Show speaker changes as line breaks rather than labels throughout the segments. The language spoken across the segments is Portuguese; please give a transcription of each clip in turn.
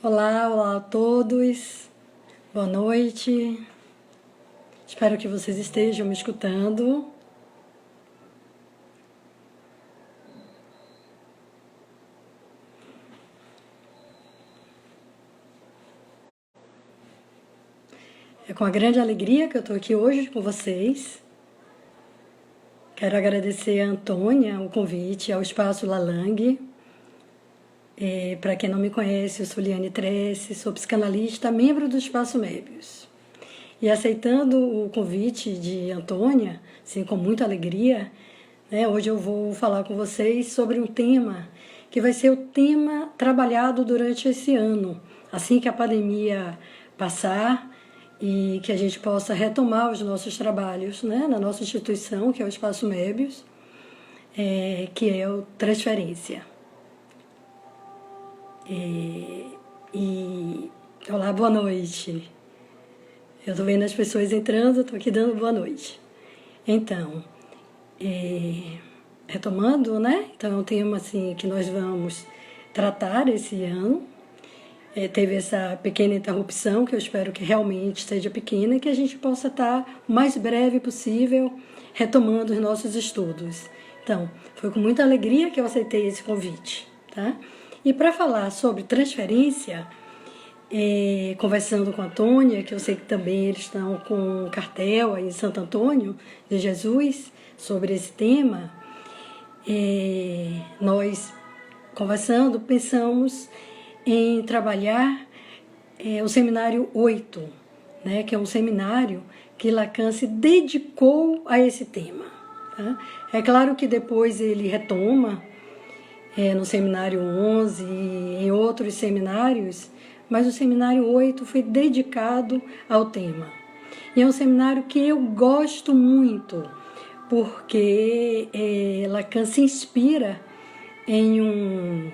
Olá, olá a todos, boa noite, espero que vocês estejam me escutando. É com a grande alegria que eu estou aqui hoje com vocês. Quero agradecer a Antônia o convite ao Espaço Lalang. Para quem não me conhece, eu sou Liane Tresse, sou psicanalista, membro do Espaço Mébius. E aceitando o convite de Antônia, assim, com muita alegria, hoje eu vou falar com vocês sobre um tema que vai ser o tema trabalhado durante esse ano, assim que a pandemia passar e que a gente possa retomar os nossos trabalhos, na nossa instituição, que é o Espaço Mébius, que é o transferência. Olá, boa noite. Eu estou vendo as pessoas entrando, estou aqui dando boa noite. Então, retomando, Então é um tema assim, que nós vamos tratar esse ano. Teve essa pequena interrupção, que eu espero que realmente seja pequena e que a gente possa estar o mais breve possível retomando os nossos estudos. Então, foi com muita alegria que eu aceitei esse convite, tá? E para falar sobre transferência, conversando com a Antônia, que eu sei que também eles estão com um cartel aí em Santo Antônio de Jesus sobre esse tema, nós conversando pensamos em trabalhar o seminário 8, que é um seminário que Lacan se dedicou a esse tema. Tá? É claro que depois ele retoma no seminário 11 e em outros seminários, mas o seminário 8 foi dedicado ao tema. E é um seminário que eu gosto muito, porque Lacan se inspira em um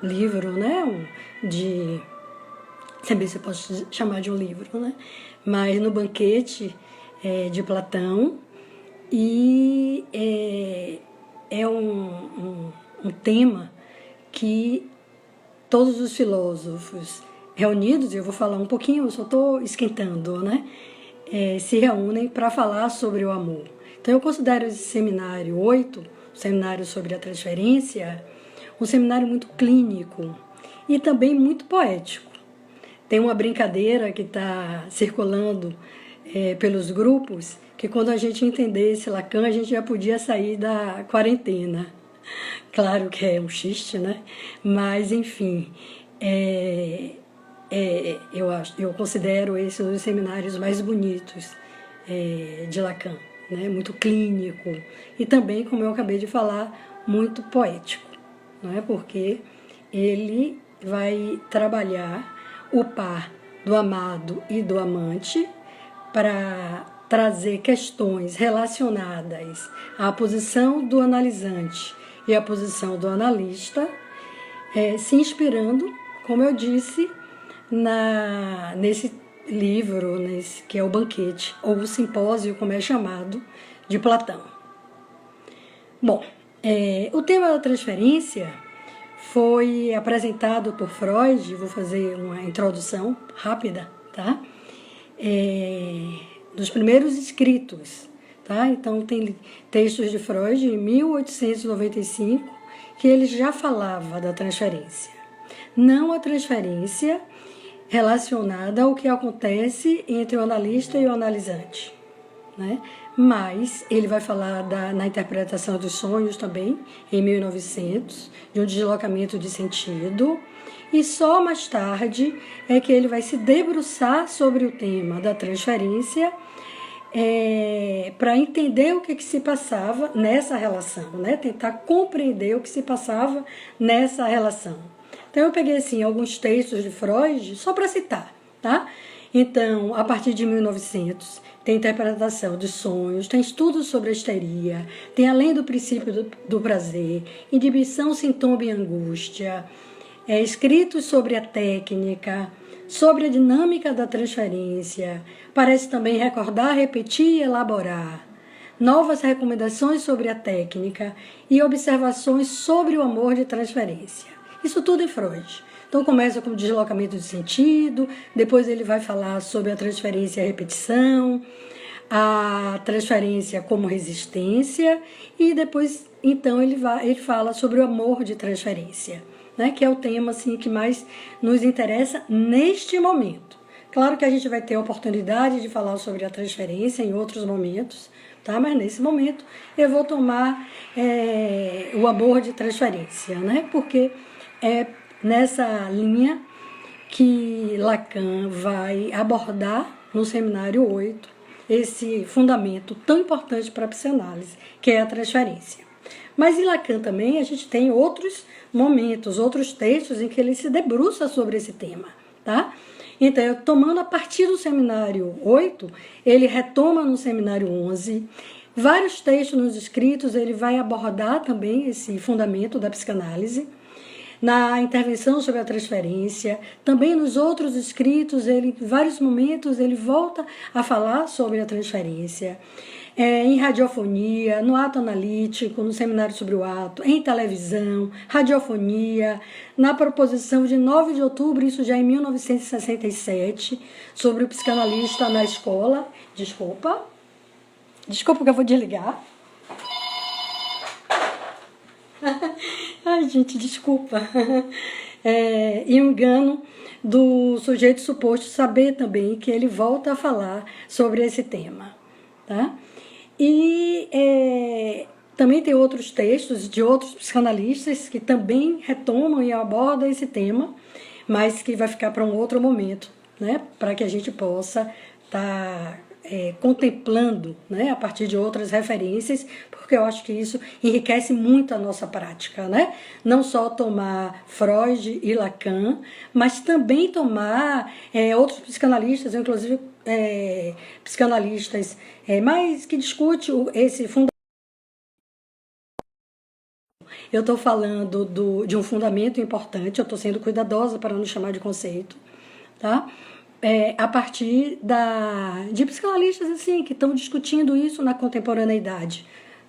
livro, de... Também se pode chamar de um livro, mas no Banquete de Platão, e é um tema que todos os filósofos reunidos, eu vou falar um pouquinho, eu só estou esquentando, se reúnem para falar sobre o amor. Então eu considero esse seminário 8, o seminário sobre a transferência, um seminário muito clínico e também muito poético. Tem uma brincadeira que está circulando pelos grupos, que quando a gente entendesse Lacan, a gente já podia sair da quarentena. Claro que é um xiste, Mas, enfim, eu considero esse um dos seminários mais bonitos de Lacan, Muito clínico e também, como eu acabei de falar, muito poético, Porque ele vai trabalhar o par do amado e do amante para trazer questões relacionadas à posição do analisante e à posição do analista, se inspirando, como eu disse, nesse livro, que é o Banquete, ou o Simpósio, como é chamado, de Platão. Bom, o tema da transferência foi apresentado por Freud, vou fazer uma introdução rápida, tá? Dos primeiros escritos, tá? Então tem textos de Freud em 1895 que ele já falava da transferência. Não a transferência relacionada ao que acontece entre o analista e o analisante, Mas ele vai falar na interpretação dos sonhos também, em 1900, de um deslocamento de sentido, e só mais tarde é que ele vai se debruçar sobre o tema da transferência para entender o que se passava nessa relação, tentar compreender o que se passava nessa relação. Então eu peguei assim alguns textos de Freud só para citar, tá? Então, a partir de 1900, tem interpretação de sonhos, tem estudos sobre a histeria, tem além do princípio do prazer, inibição, sintoma e angústia, escritos sobre a técnica, sobre a dinâmica da transferência, parece também recordar, repetir e elaborar, novas recomendações sobre a técnica e observações sobre o amor de transferência. Isso tudo é Freud. Então começa com o deslocamento de sentido, depois ele vai falar sobre a transferência e a repetição, a transferência como resistência, e depois então ele fala sobre o amor de transferência, né, que é o tema assim, que mais nos interessa neste momento. Claro que a gente vai ter a oportunidade de falar sobre a transferência em outros momentos, tá? Mas nesse momento eu vou tomar o amor de transferência, né? Porque é nessa linha que Lacan vai abordar no seminário 8 esse fundamento tão importante para a psicanálise, que é a transferência. Mas em Lacan também a gente tem outros momentos, outros textos em que ele se debruça sobre esse tema, tá? Então, tomando a partir do seminário 8, ele retoma no seminário 11, vários textos nos escritos, ele vai abordar também esse fundamento da psicanálise. Na intervenção sobre a transferência, também nos outros escritos, em vários momentos, ele volta a falar sobre a transferência. Em radiofonia, no ato analítico, no seminário sobre o ato, em televisão, radiofonia, na proposição de 9 de outubro, isso já em 1967, sobre o psicanalista na escola. Desculpa que eu vou desligar. Ai, gente, desculpa. E o engano do sujeito suposto saber também que ele volta a falar sobre esse tema, tá? E também tem outros textos de outros psicanalistas que também retomam e abordam esse tema, mas que vai ficar para um outro momento, né? Para que a gente possa estar contemplando, né? A partir de outras referências, porque eu acho que isso enriquece muito a nossa prática, né? Não só tomar Freud e Lacan, mas também tomar outros psicanalistas, inclusive psicanalistas mas que discute esse fundamento. Eu estou falando de um fundamento importante, eu estou sendo cuidadosa para não chamar de conceito, tá? A partir de psicanalistas assim, que estão discutindo isso na contemporaneidade,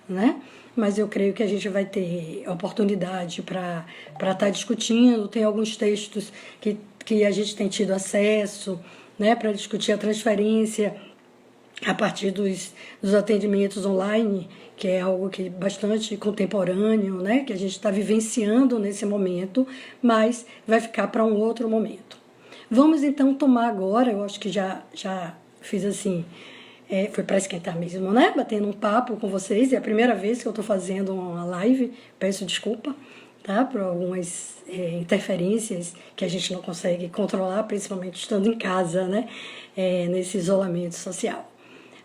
né? Mas eu creio que a gente vai ter oportunidade para estar discutindo. Tem alguns textos que a gente tem tido acesso, né, para discutir a transferência a partir dos atendimentos online, que é algo que é bastante contemporâneo, né, que a gente está vivenciando nesse momento, mas vai ficar para um outro momento. Vamos então tomar agora, eu acho que já fiz assim, foi para esquentar mesmo, né, batendo um papo com vocês, é a primeira vez que eu estou fazendo uma live, peço desculpa, tá, por algumas interferências que a gente não consegue controlar, principalmente estando em casa, né, nesse isolamento social.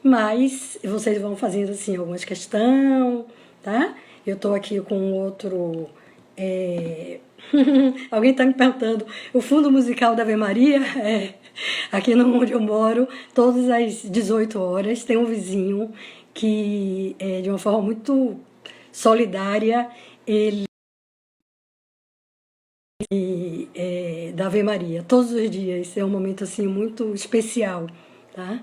Mas vocês vão fazendo assim algumas questões, tá? Eu tô aqui com outro... Alguém tá me perguntando, o fundo musical da Ave Maria? Aqui no onde eu moro, todas as 18 horas, tem um vizinho que, de uma forma muito solidária, ele da Ave Maria, todos os dias. É um momento assim muito especial, tá?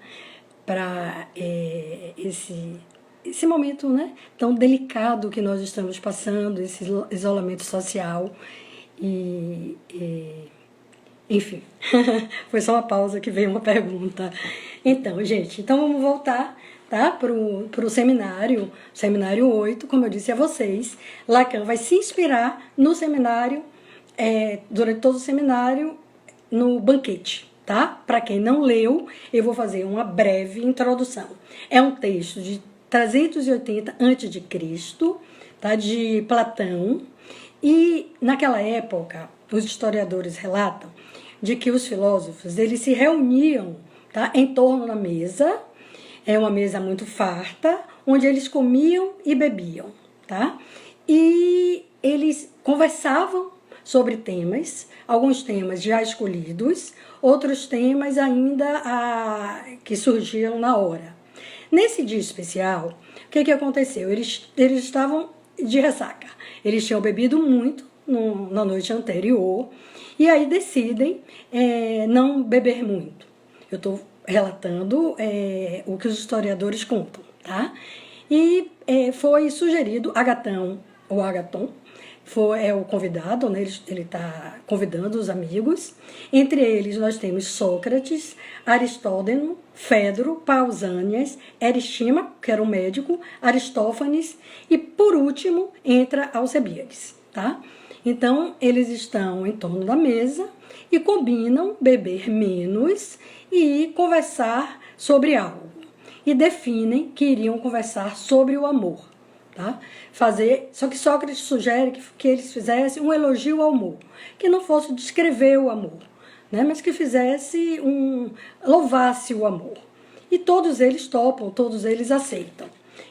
Para esse momento, né, tão delicado que nós estamos passando, esse isolamento social. Enfim, foi só uma pausa que veio uma pergunta. Então, gente, vamos voltar, tá, pro seminário 8, como eu disse a vocês. Lacan vai se inspirar no seminário, durante todo o seminário, no banquete. Tá? Para quem não leu, eu vou fazer uma breve introdução. É um texto de 380 a.C., tá? De Platão, e naquela época os historiadores relatam de que os filósofos eles se reuniam, tá? Em torno da mesa, uma mesa muito farta, onde eles comiam e bebiam, tá? E eles conversavam sobre temas, alguns temas já escolhidos, outros temas ainda que surgiam na hora. Nesse dia especial, o que aconteceu? Eles estavam de ressaca. Eles tinham bebido muito na noite anterior e aí decidem não beber muito. Eu estou relatando o que os historiadores contam, tá? E foi sugerido, Agatão o Agathon, é o convidado, né? Ele está convidando os amigos. Entre eles nós temos Sócrates, Aristóteles, Fedro, Pausânias, Eristima, que era um médico, Aristófanes e, por último, entra Alcebiades, tá? Então, eles estão em torno da mesa e combinam beber menos e conversar sobre algo. E definem que iriam conversar sobre o amor. Tá? Só que Sócrates sugere que eles fizessem um elogio ao amor, que não fosse descrever o amor, né? Mas que louvasse o amor. E todos eles topam, todos eles aceitam.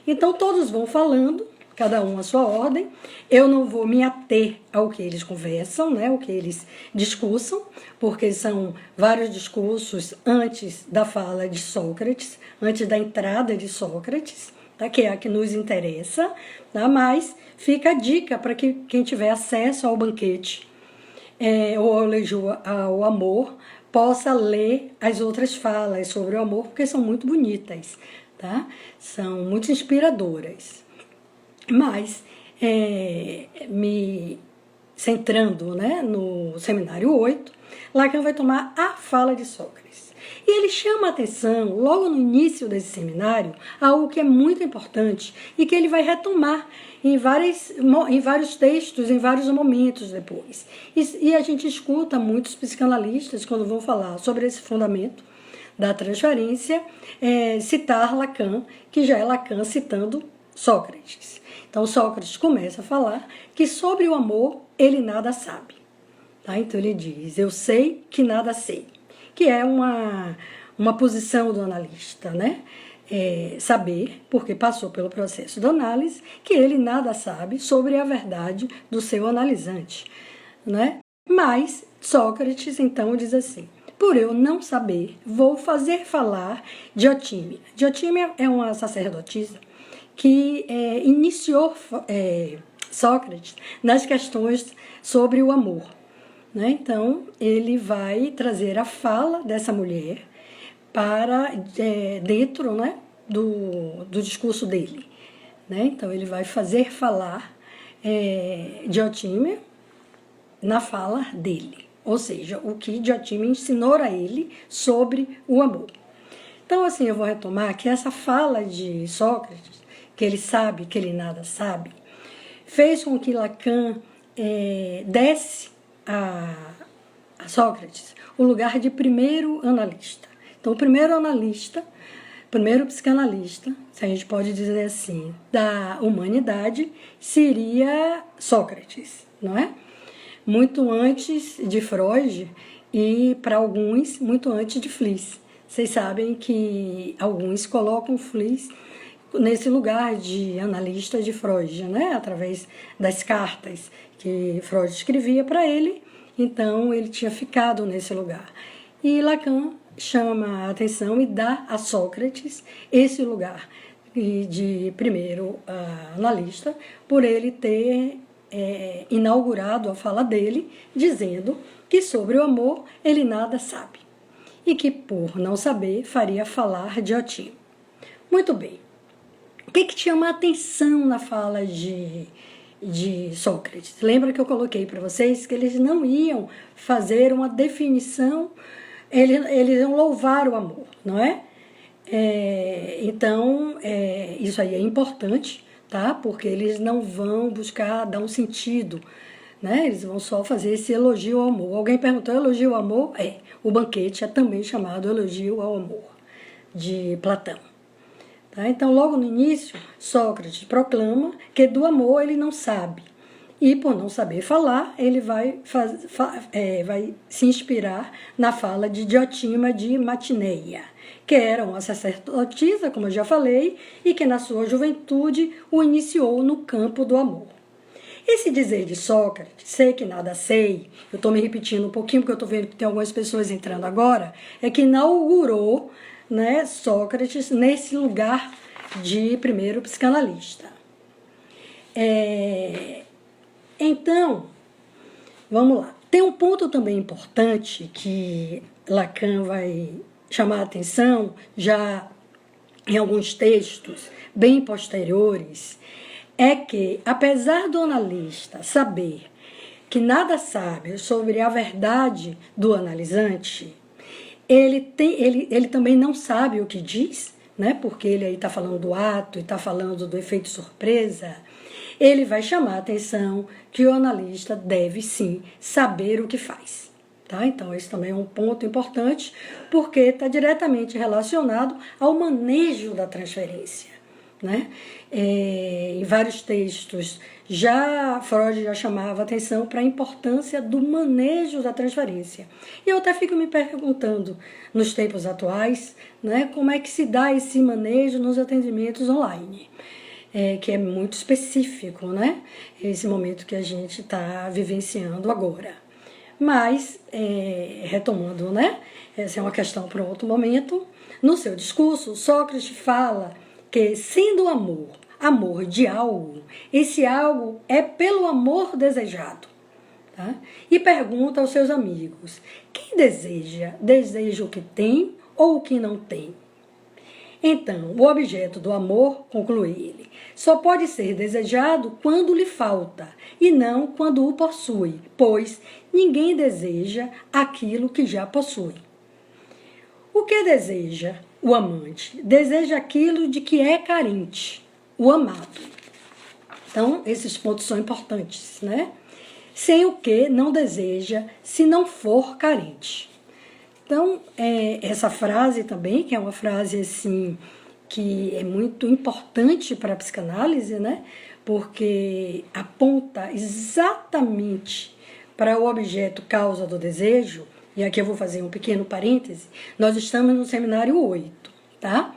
Então todos vão falando, cada um à sua ordem. Eu não vou me ater ao que eles conversam, né? O que eles discursam, porque são vários discursos antes da fala de Sócrates, antes da entrada de Sócrates, tá? Que é a que nos interessa, tá? Mas fica a dica para que quem tiver acesso ao banquete ou ao elogio ao amor possa ler as outras falas sobre o amor, porque são muito bonitas, tá? São muito inspiradoras. Mas, me centrando, né, no seminário 8, Lacan vai tomar a fala de Sócrates. E ele chama a atenção, logo no início desse seminário, a algo que é muito importante e que ele vai retomar em vários textos, em vários momentos depois. E a gente escuta muitos psicanalistas, quando vão falar sobre esse fundamento da transferência, citar Lacan, que já é Lacan citando Sócrates. Então, Sócrates começa a falar que sobre o amor ele nada sabe. Tá? Então, ele diz, eu sei que nada sei, que é uma posição do analista, né? Saber, porque passou pelo processo de análise, que ele nada sabe sobre a verdade do seu analisante, né? Mas Sócrates, então, diz assim, por eu não saber, vou fazer falar Diotímia. Diotímia é uma sacerdotisa que iniciou Sócrates nas questões sobre o amor, né? Então, ele vai trazer a fala dessa mulher para dentro, né, do discurso dele, né? Então, ele vai fazer falar Diotímia na fala dele, ou seja, o que Diotímia ensinou a ele sobre o amor. Então, assim, eu vou retomar que essa fala de Sócrates, que ele sabe que ele nada sabe, fez com que Lacan desse a Sócrates o lugar de primeiro analista. Então, o primeiro analista, primeiro psicanalista, se a gente pode dizer assim, da humanidade, seria Sócrates, não é? Muito antes de Freud e, para alguns, muito antes de Fliess. Vocês sabem que alguns colocam Fliess nesse lugar de analista de Freud, né? Através das cartas que Freud escrevia para ele, então ele tinha ficado nesse lugar. E Lacan chama a atenção e dá a Sócrates esse lugar de primeiro analista, por ele ter inaugurado a fala dele, dizendo que sobre o amor ele nada sabe, e que por não saber faria falar Diotímia. Muito bem. O que chama a atenção na fala de Sócrates? Lembra que eu coloquei para vocês que eles não iam fazer uma definição, eles iam louvar o amor, não é? Então, isso aí é importante, tá? Porque eles não vão buscar dar um sentido, né? Eles vão só fazer esse elogio ao amor. Alguém perguntou, elogio ao amor? O banquete é também chamado elogio ao amor, de Platão. Tá? Então, logo no início, Sócrates proclama que do amor ele não sabe. E, por não saber falar, ele vai se inspirar na fala de Diotima de Matineia, que era uma sacerdotisa, como eu já falei, e que na sua juventude o iniciou no campo do amor. Esse dizer de Sócrates, sei que nada sei, eu estou me repetindo um pouquinho porque eu estou vendo que tem algumas pessoas entrando agora, é que inaugurou, né, Sócrates nesse lugar de primeiro psicanalista. Então, vamos lá. Tem um ponto também importante que Lacan vai chamar a atenção já em alguns textos bem posteriores, é que, apesar do analista saber que nada sabe sobre a verdade do analisante, ele também não sabe o que diz, né? Porque ele aí está falando do ato e está falando do efeito surpresa. Ele vai chamar a atenção que o analista deve sim saber o que faz. Tá? Então, esse também é um ponto importante, porque está diretamente relacionado ao manejo da transferência. Né? Em vários textos, Freud já chamava atenção para a importância do manejo da transferência. E eu até fico me perguntando, nos tempos atuais, né, como é que se dá esse manejo nos atendimentos online. Que é muito específico, né? Esse momento que a gente está vivenciando agora. Mas, retomando, né? Essa é uma questão para outro momento. No seu discurso, Sócrates fala que, sendo o amor de algo, esse algo é pelo amor desejado. Tá? E pergunta aos seus amigos: quem deseja? Deseja o que tem ou o que não tem? Então, o objeto do amor, conclui ele, só pode ser desejado quando lhe falta, e não quando o possui, pois ninguém deseja aquilo que já possui. O que deseja o amante? Deseja aquilo de que é carente, o amado. Então, esses pontos são importantes, né? Sem o que não deseja, se não for carente. Então, essa frase também, que é uma frase assim, que é muito importante para a psicanálise, né? Porque aponta exatamente para o objeto causa do desejo, e aqui eu vou fazer um pequeno parêntese, nós estamos no seminário 8, tá?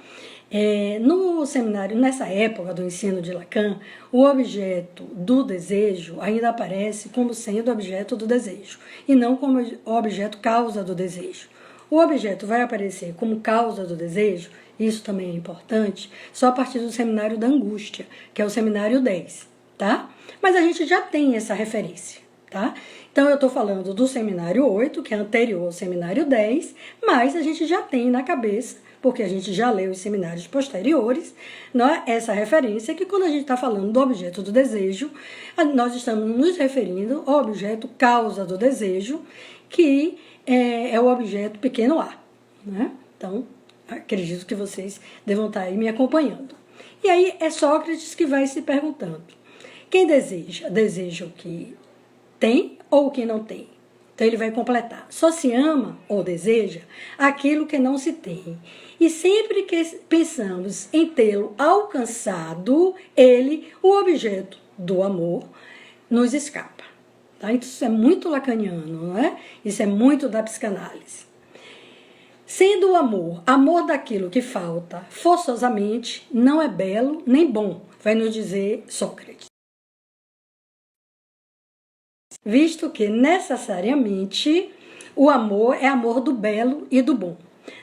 No seminário, nessa época do ensino de Lacan, o objeto do desejo ainda aparece como sendo objeto do desejo, e não como objeto causa do desejo. O objeto vai aparecer como causa do desejo, isso também é importante, só a partir do seminário da angústia, que é o seminário 10, tá? Mas a gente já tem essa referência, tá? Então, eu estou falando do seminário 8, que é anterior ao seminário 10, mas a gente já tem na cabeça, porque a gente já leu os seminários posteriores, né, essa referência que quando a gente está falando do objeto do desejo, nós estamos nos referindo ao objeto causa do desejo, que é o objeto pequeno a, né? Então, acredito que vocês devam estar aí me acompanhando. E aí é Sócrates que vai se perguntando: quem deseja? Deseja o que tem ou o que não tem? Então ele vai completar: só se ama ou deseja aquilo que não se tem. E sempre que pensamos em tê-lo alcançado, ele, o objeto do amor, nos escapa. Tá? Então, isso é muito lacaniano, não é? Isso é muito da psicanálise. Sendo o amor daquilo que falta, forçosamente, não é belo nem bom, vai nos dizer Sócrates. Visto que, necessariamente, o amor é amor do belo e do bom.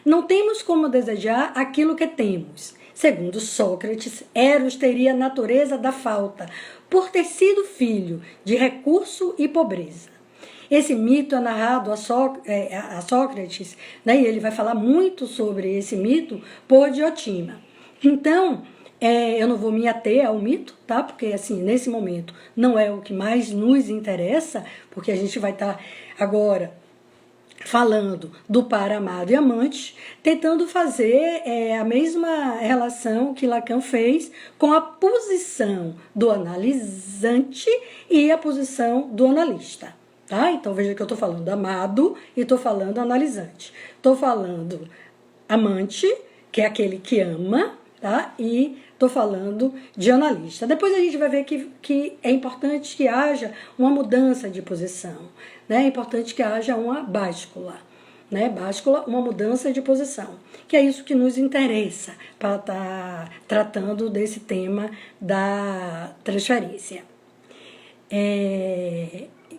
Não temos como desejar aquilo que temos. Segundo Sócrates, Eros teria a natureza da falta, por ter sido filho de recurso e pobreza. Esse mito é narrado a Sócrates, né, e ele vai falar muito sobre esse mito por Diotima. Então, eu não vou me ater ao mito, tá? Porque, assim, nesse momento não é o que mais nos interessa, porque a gente vai estar agora falando do par amado e amante, tentando fazer a mesma relação que Lacan fez com a posição do analisante e a posição do analista. Tá? Então veja que eu estou falando amado e estou falando analisante. Estou falando amante, que é aquele que ama, tá? E estou falando de analista. Depois a gente vai ver que é importante que haja uma mudança de posição, né? É importante que haja uma báscula, né? Báscula, uma mudança de posição, que é isso que nos interessa para estar tratando desse tema da transferência.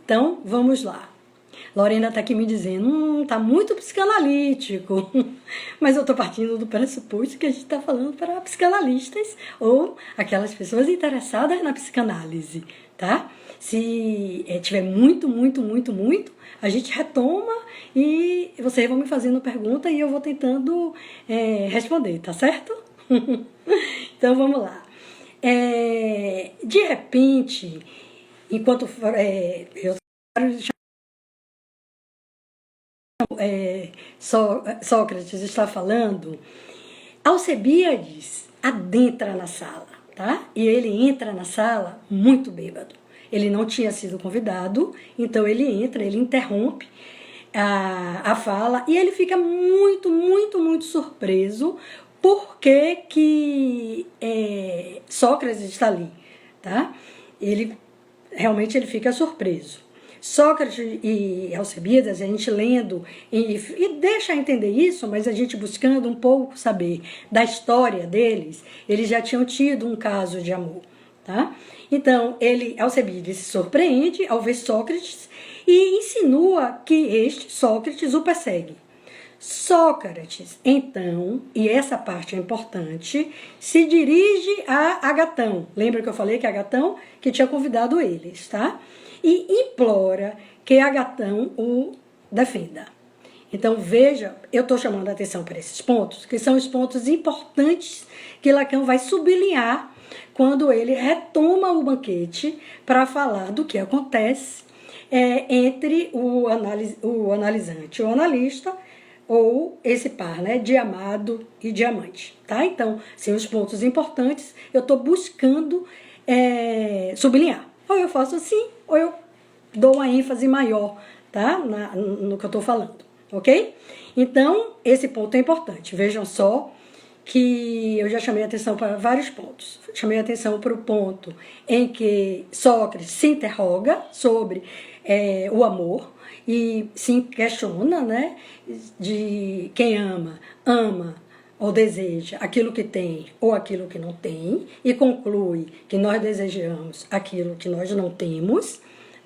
Então, vamos lá. Lorena está aqui me dizendo, está muito psicanalítico. Mas eu estou partindo do pressuposto que a gente está falando para psicanalistas ou aquelas pessoas interessadas na psicanálise, tá? Se tiver muito, a gente retoma e vocês vão me fazendo pergunta e eu vou tentando responder, tá certo? Então, vamos lá. De repente, enquanto Sócrates está falando, Alcebiades adentra na sala, tá? E ele entra na sala muito bêbado. Ele não tinha sido convidado, então ele entra, ele interrompe a fala e ele fica muito, muito, muito surpreso porque Sócrates está ali, tá? Realmente ele fica surpreso. Sócrates e Alcebiades, a gente lendo e deixa entender isso, mas a gente buscando um pouco saber da história deles, eles já tinham tido um caso de amor, tá? Então, Alcebiades se surpreende ao ver Sócrates e insinua que Sócrates, o persegue. Sócrates, então, e essa parte é importante, se dirige a Agatão. Lembra que eu falei que Agatão que tinha convidado eles, tá? E implora que Agatão o defenda. Então, veja, eu estou chamando a atenção para esses pontos, que são os pontos importantes que Lacan vai sublinhar quando ele retoma o banquete para falar do que acontece entre o analisante e o analista, ou esse par, né, de amado e de amante, tá? Então, são os pontos importantes, eu estou buscando sublinhar. Ou eu faço assim, ou eu dou uma ênfase maior, tá? No que eu estou falando, ok? Então, esse ponto é importante. Vejam só que eu já chamei a atenção para vários pontos. Chamei a atenção para o ponto em que Sócrates se interroga sobre o amor e se questiona, né, de quem ama ou deseja aquilo que tem ou aquilo que não tem, e conclui que nós desejamos aquilo que nós não temos,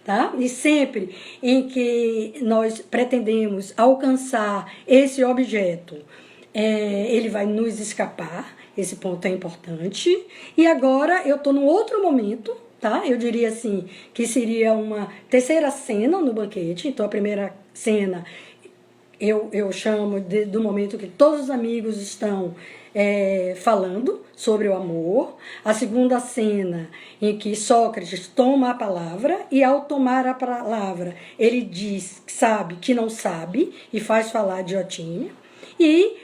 tá? E sempre em que nós pretendemos alcançar esse objeto, ele vai nos escapar, esse ponto é importante. E agora eu estou num outro momento, tá? Eu diria assim, que seria uma terceira cena no banquete. Então a primeira cena eu chamo do momento que todos os amigos estão falando sobre o amor. A segunda cena em que Sócrates toma a palavra e ao tomar a palavra ele diz que sabe que não sabe e faz falar Diotima. E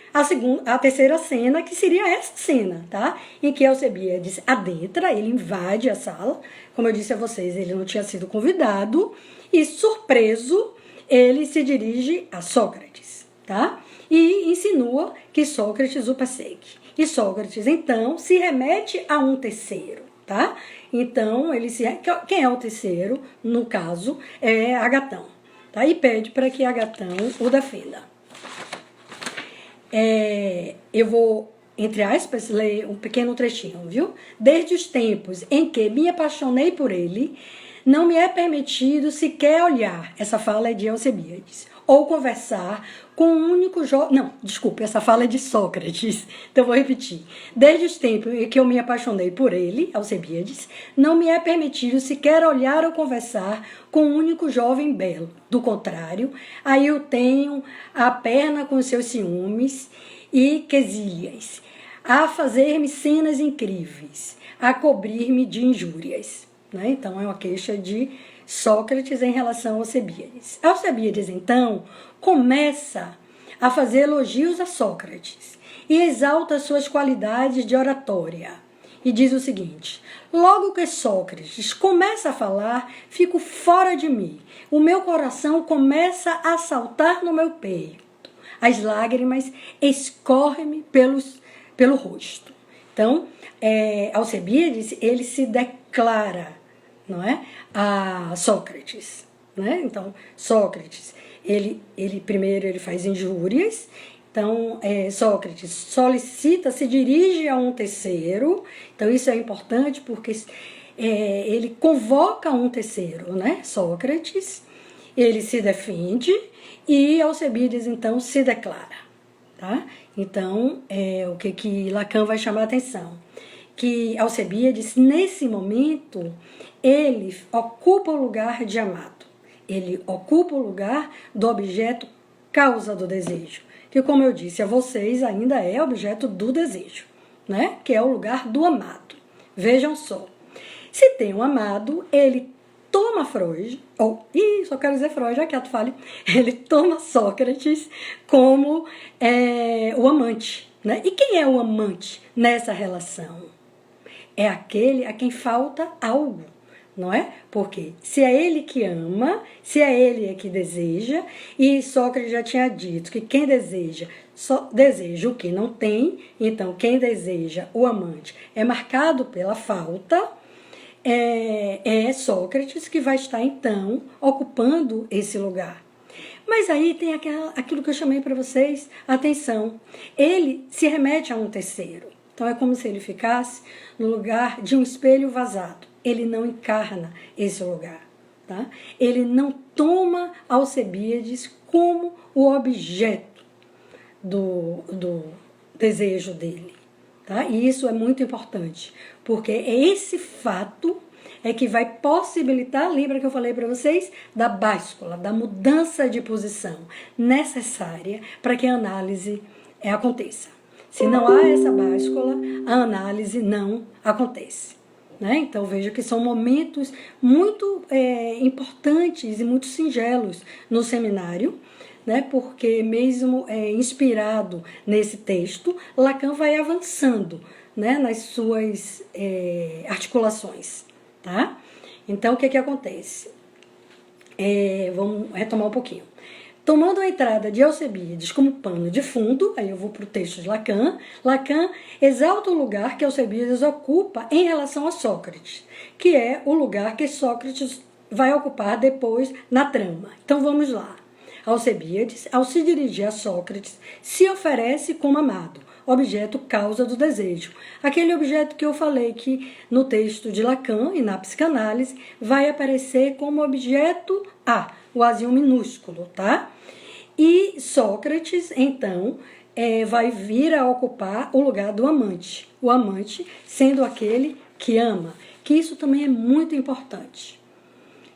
a terceira cena, que seria essa cena, tá? Em que Alcebiades adentra, ele invade a sala. Como eu disse a vocês, ele não tinha sido convidado. E, surpreso, ele se dirige a Sócrates, tá? E insinua que Sócrates o persegue. E Sócrates, então, se remete a um terceiro, tá? Então, quem é o terceiro, no caso, é Agatão, tá? E pede para que Agatão o defenda. Eu vou, entre aspas, ler um pequeno trechinho, viu? Desde os tempos em que me apaixonei por ele, não me é permitido sequer olhar, essa fala é de Alcebiades, ou conversar com um único jovem. Não, desculpe, essa fala é de Sócrates, então vou repetir. Desde os tempos em que eu me apaixonei por ele, Alcebiades, não me é permitido sequer olhar ou conversar com um único jovem belo. Do contrário, aí eu tenho a perna com seus ciúmes e quesilhas, a fazer-me cenas incríveis, a cobrir-me de injúrias. Né? Então, é uma queixa de Sócrates em relação a Alcebiades. Alcebiades, então, começa a fazer elogios a Sócrates e exalta suas qualidades de oratória. E diz o seguinte: logo que Sócrates começa a falar, fico fora de mim. O meu coração começa a saltar no meu peito. As lágrimas escorrem-me pelo rosto. Então, Alcebiades, ele se declara, não é, a Sócrates, né? Então, Sócrates, ele primeiro ele faz injúrias. Então, Sócrates solicita, se dirige a um terceiro. Então, isso é importante porque ele convoca um terceiro, né? Sócrates, ele se defende e Alcebiades, então, se declara, tá? Então, o que Lacan vai chamar a atenção? Que Alcebiades, nesse momento, ele ocupa o lugar de amado. Ele ocupa o lugar do objeto causa do desejo, que, como eu disse a vocês, ainda é objeto do desejo, né? Que é o lugar do amado. Vejam só. Se tem um amado, ele toma Freud, só quero dizer Freud, já que tu fale, ele toma Sócrates como o amante, né? E quem é o amante nessa relação? É aquele a quem falta algo, não é? Porque se é ele que ama, se é ele que deseja, e Sócrates já tinha dito que quem deseja só deseja o que não tem, então quem deseja o amante é marcado pela falta, é Sócrates que vai estar então ocupando esse lugar. Mas aí tem aquilo que eu chamei para vocês, atenção, ele se remete a um terceiro. Então é como se ele ficasse no lugar de um espelho vazado. Ele não encarna esse lugar. Tá? Ele não toma Alcebiades como o objeto do desejo dele. Tá? E isso é muito importante, porque é esse fato que vai possibilitar, lembra que eu falei para vocês, da báscula, da mudança de posição necessária para que a análise aconteça. Se não há essa báscula, a análise não acontece. Né? Então veja que são momentos muito importantes e muito singelos no seminário, né? Porque mesmo inspirado nesse texto, Lacan vai avançando, né? Nas suas articulações. Tá? Então o que acontece? Vamos retomar um pouquinho. Tomando a entrada de Alcebiades como pano de fundo, aí eu vou para o texto de Lacan, Lacan exalta o lugar que Alcebiades ocupa em relação a Sócrates, que é o lugar que Sócrates vai ocupar depois na trama. Então vamos lá. Alcebiades, ao se dirigir a Sócrates, se oferece como amado, objeto causa do desejo. Aquele objeto que eu falei que no texto de Lacan e na psicanálise vai aparecer como objeto A, o Azinho minúsculo, tá? E Sócrates, então, vai vir a ocupar o lugar do amante. O amante sendo aquele que ama, que isso também é muito importante.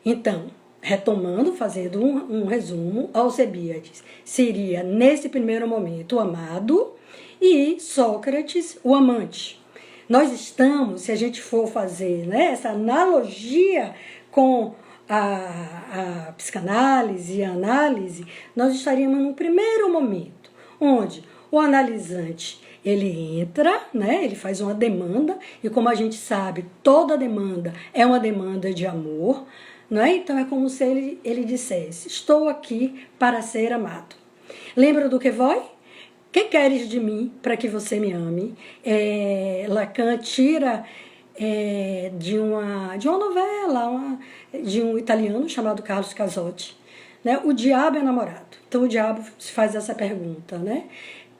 Então, retomando, fazendo um resumo, Alcebiades seria, nesse primeiro momento, o amado e Sócrates, o amante. Nós estamos, se a gente for fazer, né, essa analogia com a psicanálise e a análise, nós estaríamos num primeiro momento, onde o analisante ele entra, né, ele faz uma demanda, e como a gente sabe, toda demanda é uma demanda de amor, né? Então é como se ele dissesse, estou aqui para ser amado. Lembra do Quevoy? Que queres de mim para que você me ame? Lacan tira de uma novela, de um italiano chamado Carlos Casotti, né? O diabo é namorado. Então o diabo faz essa pergunta, né,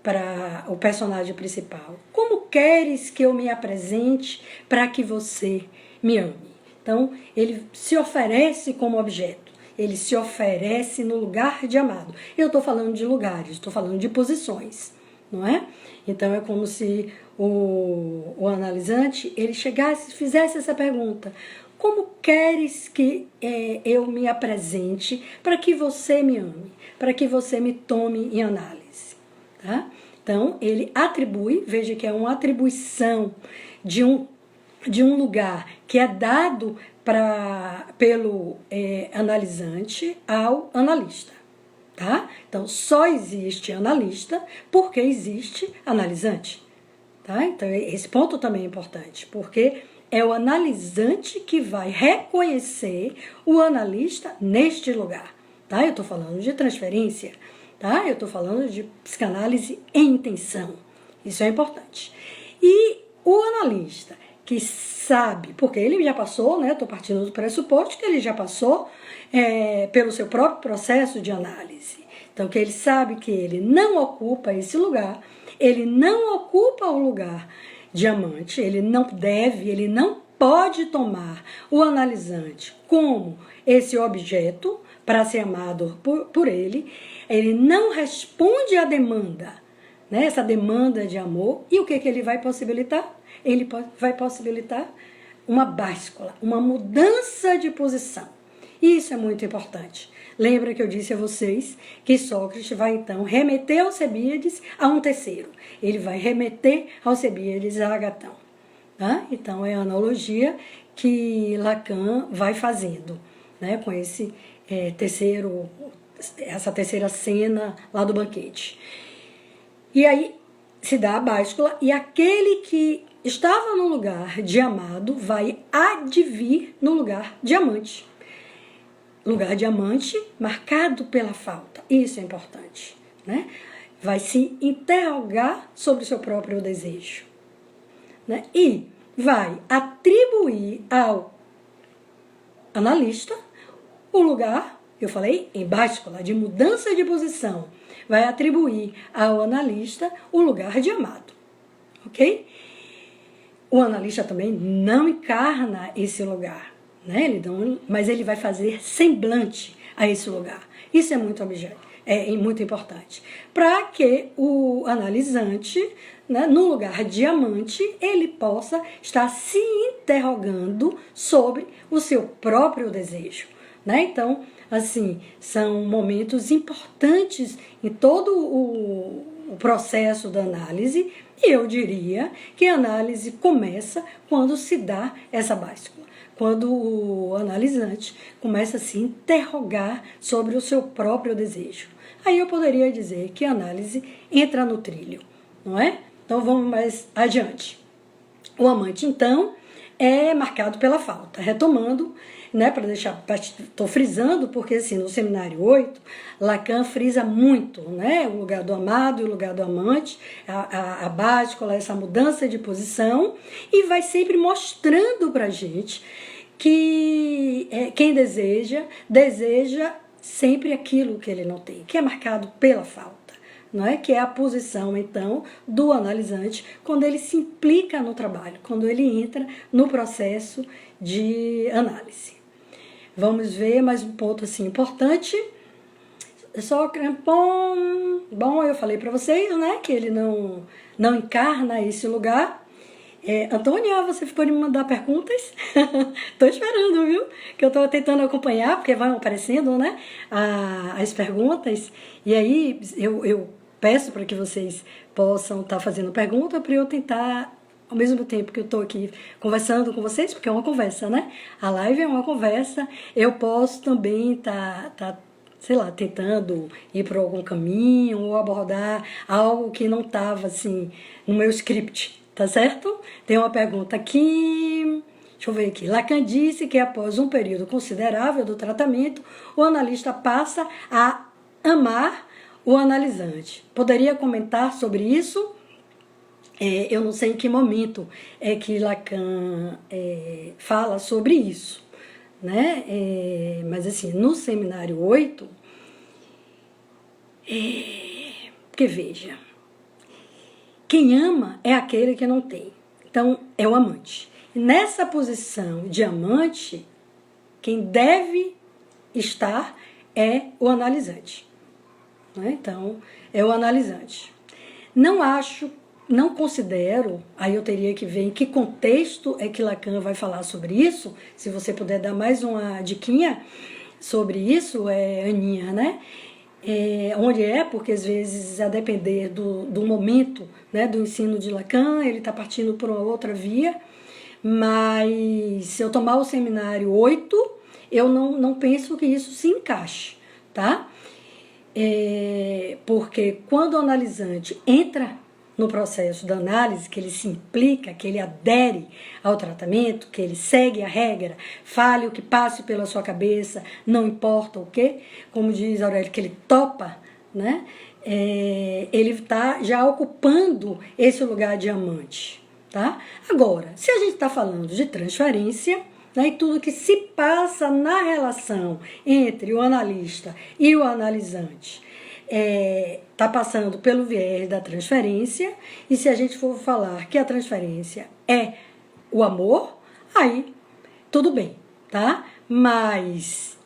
para o personagem principal. Como queres que eu me apresente para que você me ame? Então ele se oferece como objeto. Ele se oferece no lugar de amado. Eu estou falando de lugares, estou falando de posições, não é? Então é como se o analisante ele chegasse, fizesse essa pergunta: como queres que eu me apresente para que você me ame, para que você me tome em análise? Tá? Então ele atribui, veja que é uma atribuição de um lugar que é dado pelo analisante ao analista. Tá? Então, só existe analista porque existe analisante. Tá? Então, esse ponto também é importante, porque é o analisante que vai reconhecer o analista neste lugar. Tá? Eu estou falando de transferência, tá? Eu estou falando de psicanálise em intenção. Isso é importante. E o analista que sabe, porque ele já passou, né? Estou partindo do pressuposto que ele já passou pelo seu próprio processo de análise. Então, que ele sabe que ele não ocupa esse lugar, ele não ocupa o lugar de amante, ele não deve, ele não pode tomar o analisante como esse objeto para ser amado por ele não responde à demanda, né? Essa demanda de amor, e o que ele vai possibilitar? Ele vai possibilitar uma báscula, uma mudança de posição. Isso é muito importante. Lembra que eu disse a vocês que Sócrates vai então remeter Alcebiades a um terceiro. Ele vai remeter Alcebiades a Agatão. tá? Então, é a analogia que Lacan vai fazendo, né, com essa terceira cena lá do banquete. E aí se dá a báscula e aquele que estava no lugar de amado vai advir no lugar de amante. Lugar de amante marcado pela falta. Isso é importante, né? Vai se interrogar sobre o seu próprio desejo, né? E vai atribuir ao analista o lugar, eu falei, em báscula, de mudança de posição, vai atribuir ao analista o lugar de amado, ok? O analista também não encarna esse lugar, né? Mas ele vai fazer semblante a esse lugar. Isso é muito importante. Para que o analisante, né, no lugar de amante, ele possa estar se interrogando sobre o seu próprio desejo, né? Então, assim, são momentos importantes em todo o processo da análise, e eu diria que a análise começa quando se dá essa báscula, quando o analisante começa a se interrogar sobre o seu próprio desejo. Aí eu poderia dizer que a análise entra no trilho, não é? Então vamos mais adiante. O amante, então, é marcado pela falta. Retomando, né, para deixar, estou frisando, porque assim, no seminário 8, Lacan frisa muito, né, o lugar do amado e o lugar do amante, a báscula, essa mudança de posição, e vai sempre mostrando para a gente que quem deseja sempre aquilo que ele não tem, que é marcado pela falta. Não é? Que é a posição, então, do analisante quando ele se implica no trabalho, quando ele entra no processo de análise. Vamos ver mais um ponto assim importante. Só bom, eu falei para vocês, né, que ele não encarna esse lugar. Antônia, você pode me mandar perguntas? Tô esperando, viu? Que eu tô tentando acompanhar, porque vão aparecendo, né, as perguntas. E aí eu peço para que vocês possam estar fazendo pergunta para eu tentar, ao mesmo tempo que eu estou aqui conversando com vocês, porque é uma conversa, né? A live é uma conversa, eu posso também estar sei lá, tentando ir por algum caminho ou abordar algo que não estava, assim, no meu script, tá certo? Tem uma pergunta aqui, deixa eu ver aqui. Lacan disse que após um período considerável do tratamento, o analista passa a amar o analisante. Poderia comentar sobre isso? Eu não sei em que momento é que Lacan fala sobre isso, né? Mas assim, no seminário 8, porque veja, quem ama é aquele que não tem. Então, é o amante. E nessa posição de amante, quem deve estar é o analisante. Então, é o analisante. Não considero, aí eu teria que ver em que contexto é que Lacan vai falar sobre isso. Se você puder dar mais uma diquinha sobre isso, Aninha, né? Onde porque às vezes, a depender do momento, né, do ensino de Lacan, ele está partindo por uma outra via, mas se eu tomar o seminário 8, eu não penso que isso se encaixe, tá? Porque quando o analisante entra no processo da análise, que ele se implica, que ele adere ao tratamento, que ele segue a regra, fale o que passe pela sua cabeça, não importa o quê, como diz Aurélio, que ele topa, né? Ele está já ocupando esse lugar de amante, tá? Tá? Agora, se a gente está falando de transferência, né, e tudo que se passa na relação entre o analista e o analisante está passando pelo viés da transferência, e se a gente for falar que a transferência é o amor, aí tudo bem, tá? Mas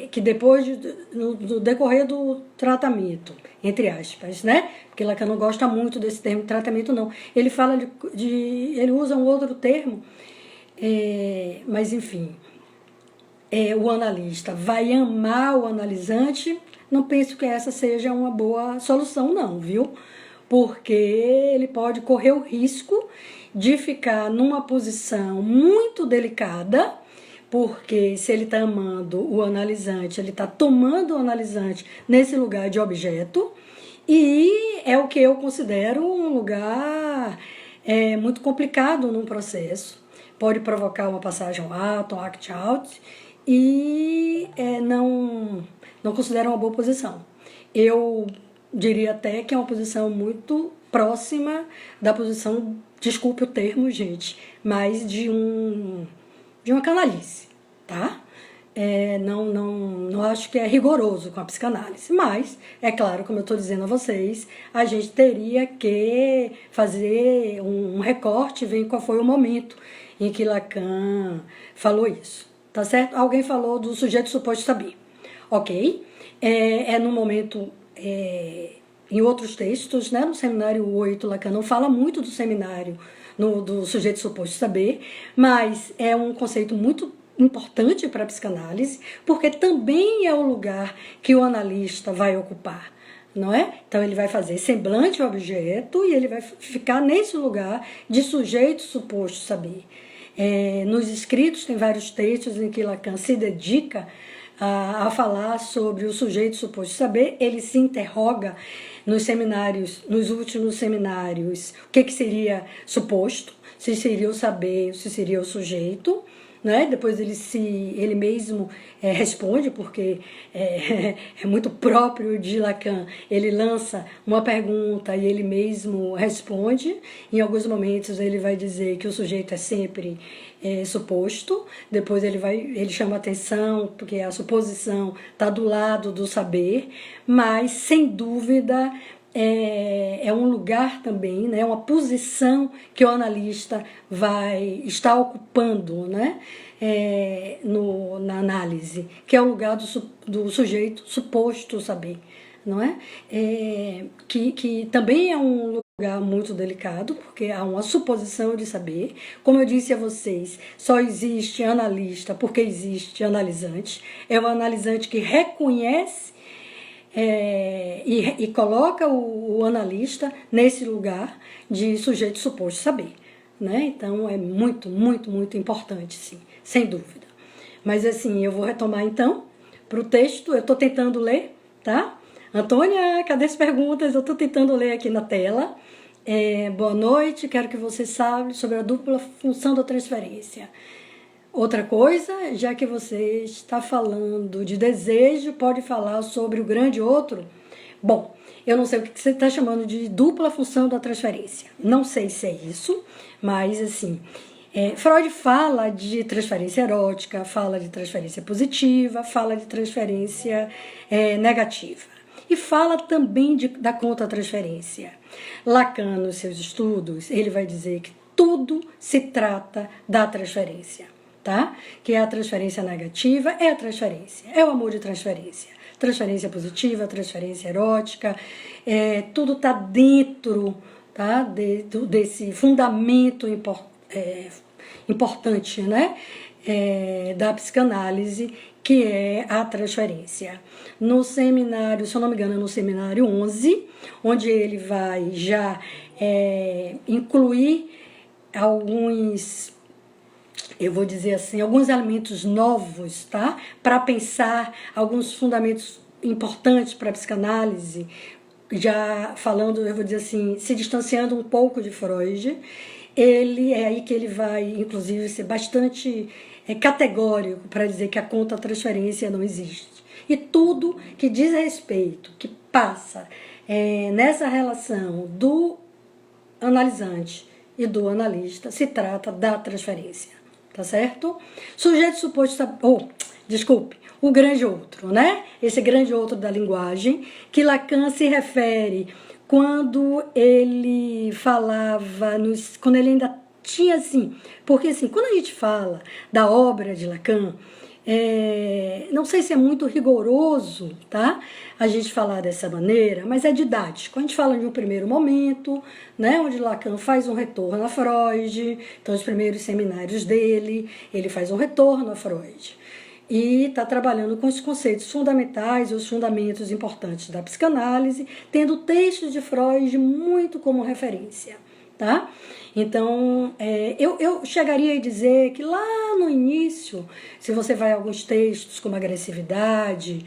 que depois, no decorrer do tratamento, entre aspas, né? Porque Lacan não gosta muito desse termo tratamento, não. Ele fala ele usa um outro termo, mas enfim, o analista vai amar o analisante. Não penso que essa seja uma boa solução, não, viu? Porque ele pode correr o risco de ficar numa posição muito delicada, porque se ele está amando o analisante, ele está tomando o analisante nesse lugar de objeto, e é o que eu considero um lugar muito complicado num processo. Pode provocar uma passagem ao ato, um act out, e não considero uma boa posição. Eu diria até que é uma posição muito próxima da posição, desculpe o termo, gente, mas de uma canalice, tá? Não acho que é rigoroso com a psicanálise, mas, é claro, como eu estou dizendo a vocês, a gente teria que fazer um recorte, ver qual foi o momento em que Lacan falou isso, tá certo? Alguém falou do sujeito suposto saber, ok? No momento, em outros textos, né, no seminário 8, Lacan não fala muito do seminário, do sujeito suposto saber, mas é um conceito muito importante para a psicanálise, porque também é o lugar que o analista vai ocupar, não é? Então ele vai fazer semblante ao objeto e ele vai ficar nesse lugar de sujeito suposto saber. Nos escritos tem vários textos em que Lacan se dedica a falar sobre o sujeito suposto saber. Ele se interroga nos seminários, nos últimos seminários, o que seria suposto, se seria o saber, se seria o sujeito, né? Depois ele mesmo responde, porque é muito próprio de Lacan. Ele lança uma pergunta e ele mesmo responde. Em alguns momentos ele vai dizer que o sujeito é sempre suposto. Depois ele chama atenção porque a suposição está do lado do saber, mas sem dúvida é um lugar também, né, uma posição que o analista vai estar ocupando, né, na análise, que é o lugar do sujeito suposto saber, não é? Que também é um lugar muito delicado, porque há uma suposição de saber. Como eu disse a vocês, só existe analista porque existe analisante. É o analisante que reconhece e coloca o analista nesse lugar de sujeito suposto saber, né? Então é muito, muito, muito importante, sim, sem dúvida. Mas assim, eu vou retomar então para o texto. Eu estou tentando ler, tá? Antônia, cadê as perguntas? Eu estou tentando ler aqui na tela. Boa noite, quero que você saiba sobre a dupla função da transferência. Outra coisa, já que você está falando de desejo, pode falar sobre o grande outro? Bom, eu não sei o que você está chamando de dupla função da transferência. Não sei se é isso, mas assim, Freud fala de transferência erótica, fala de transferência positiva, fala de transferência negativa. E fala também da contra-transferência. Lacan, nos seus estudos, ele vai dizer que tudo se trata da transferência. Tá? Que a transferência negativa é a transferência, é o amor de transferência. Transferência positiva, transferência erótica, tudo está dentro, tá? Desse fundamento importante, né? Da psicanálise, que é a transferência. No seminário, se eu não me engano, no seminário 11, onde ele vai já incluir eu vou dizer assim, alguns elementos novos, tá? Para pensar alguns fundamentos importantes para a psicanálise, já falando, eu vou dizer assim, se distanciando um pouco de Freud. É aí que ele vai, inclusive, ser bastante categórico para dizer que a contra-transferência não existe. E tudo que diz respeito, que passa nessa relação do analisante e do analista, se trata da transferência. Tá certo? Sujeito suposto, o grande outro, né? Esse grande outro da linguagem, que Lacan se refere quando ele falava, quando ele ainda tinha assim, porque assim, quando a gente fala da obra de Lacan, não sei se é muito rigoroso, tá? A gente falar dessa maneira, mas é didático. A gente fala de um primeiro momento, né, onde Lacan faz um retorno a Freud, então os primeiros seminários dele, ele faz um retorno a Freud. E está trabalhando com os conceitos fundamentais, os fundamentos importantes da psicanálise, tendo o texto de Freud muito como referência. tá? Então, eu chegaria a dizer que lá no início, se você vai a alguns textos como agressividade,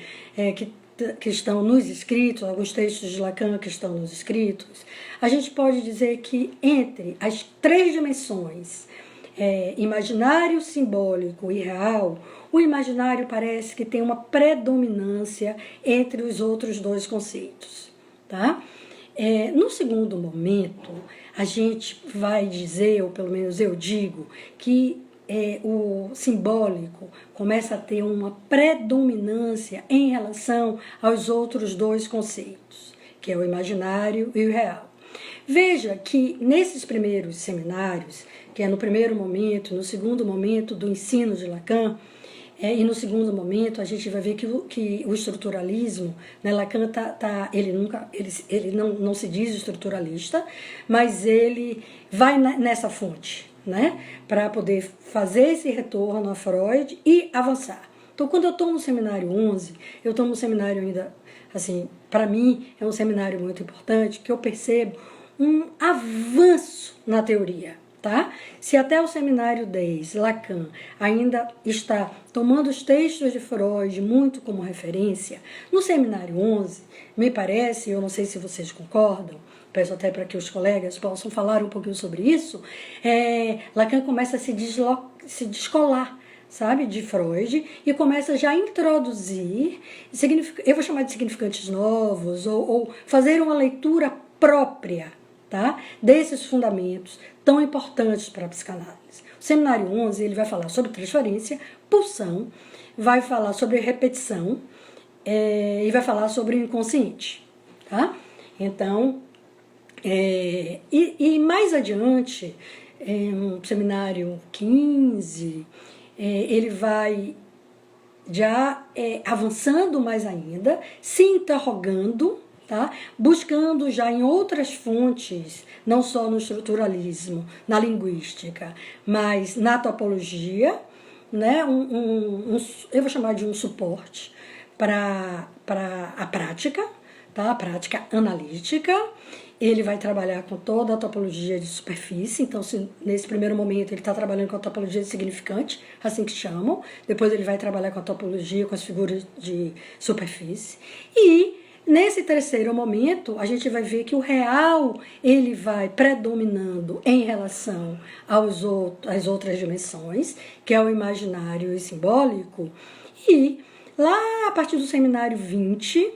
que estão nos escritos, alguns textos de Lacan que estão nos escritos, a gente pode dizer que entre as três dimensões, imaginário, simbólico e real, o imaginário parece que tem uma predominância entre os outros dois conceitos, tá? No segundo momento, a gente vai dizer, ou pelo menos eu digo, que o simbólico começa a ter uma predominância em relação aos outros dois conceitos, que é o imaginário e o real. Veja que nesses primeiros seminários, que é no primeiro momento, no segundo momento do ensino de Lacan, e no segundo momento a gente vai ver que o estruturalismo, né, Lacan ele não se diz estruturalista, mas ele vai nessa fonte, né, para poder fazer esse retorno a Freud e avançar. Então, quando eu estou no seminário 11, eu estou no seminário ainda, assim, para mim é um seminário muito importante, que eu percebo um avanço na teoria. Tá? Se até o seminário 10, Lacan ainda está tomando os textos de Freud muito como referência, no seminário 11, me parece, eu não sei se vocês concordam, peço até para que os colegas possam falar um pouquinho sobre isso, Lacan começa a se descolar, sabe, de Freud, e começa já a introduzir, eu vou chamar de significantes novos, ou fazer uma leitura própria, tá, desses fundamentos tão importantes para a psicanálise. O seminário 11 ele vai falar sobre transferência, pulsão, vai falar sobre repetição e vai falar sobre o inconsciente. Tá? Então, e mais adiante, no seminário 15, ele vai já avançando mais ainda, se interrogando, tá? Buscando já em outras fontes, não só no estruturalismo, na linguística, mas na topologia, né? Eu vou chamar de um suporte para a prática, tá? A prática analítica. Ele vai trabalhar com toda a topologia de superfície, então nesse primeiro momento ele está trabalhando com a topologia de significante, assim que chamam, depois ele vai trabalhar com a topologia, com as figuras de superfície, e nesse terceiro momento, a gente vai ver que o real ele vai predominando em relação às outras dimensões, que é o imaginário e simbólico. E lá a partir do seminário 20,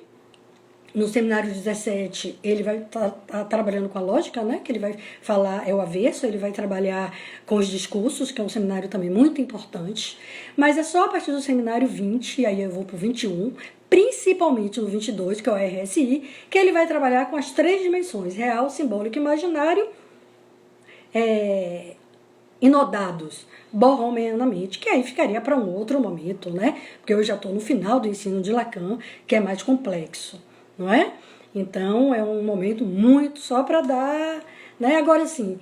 no seminário 17, ele vai estar trabalhando com a lógica, né? Que ele vai falar, é o avesso, ele vai trabalhar com os discursos, que é um seminário também muito importante. Mas é só a partir do seminário 20, e aí eu vou para o 21, principalmente no 22, que é o RSI, que ele vai trabalhar com as três dimensões, real, simbólico e imaginário, inodados borromeanamente, que aí ficaria para um outro momento, né? Porque eu já estou no final do ensino de Lacan, que é mais complexo, não é? Então, é um momento muito só para dar, né? Agora, sim,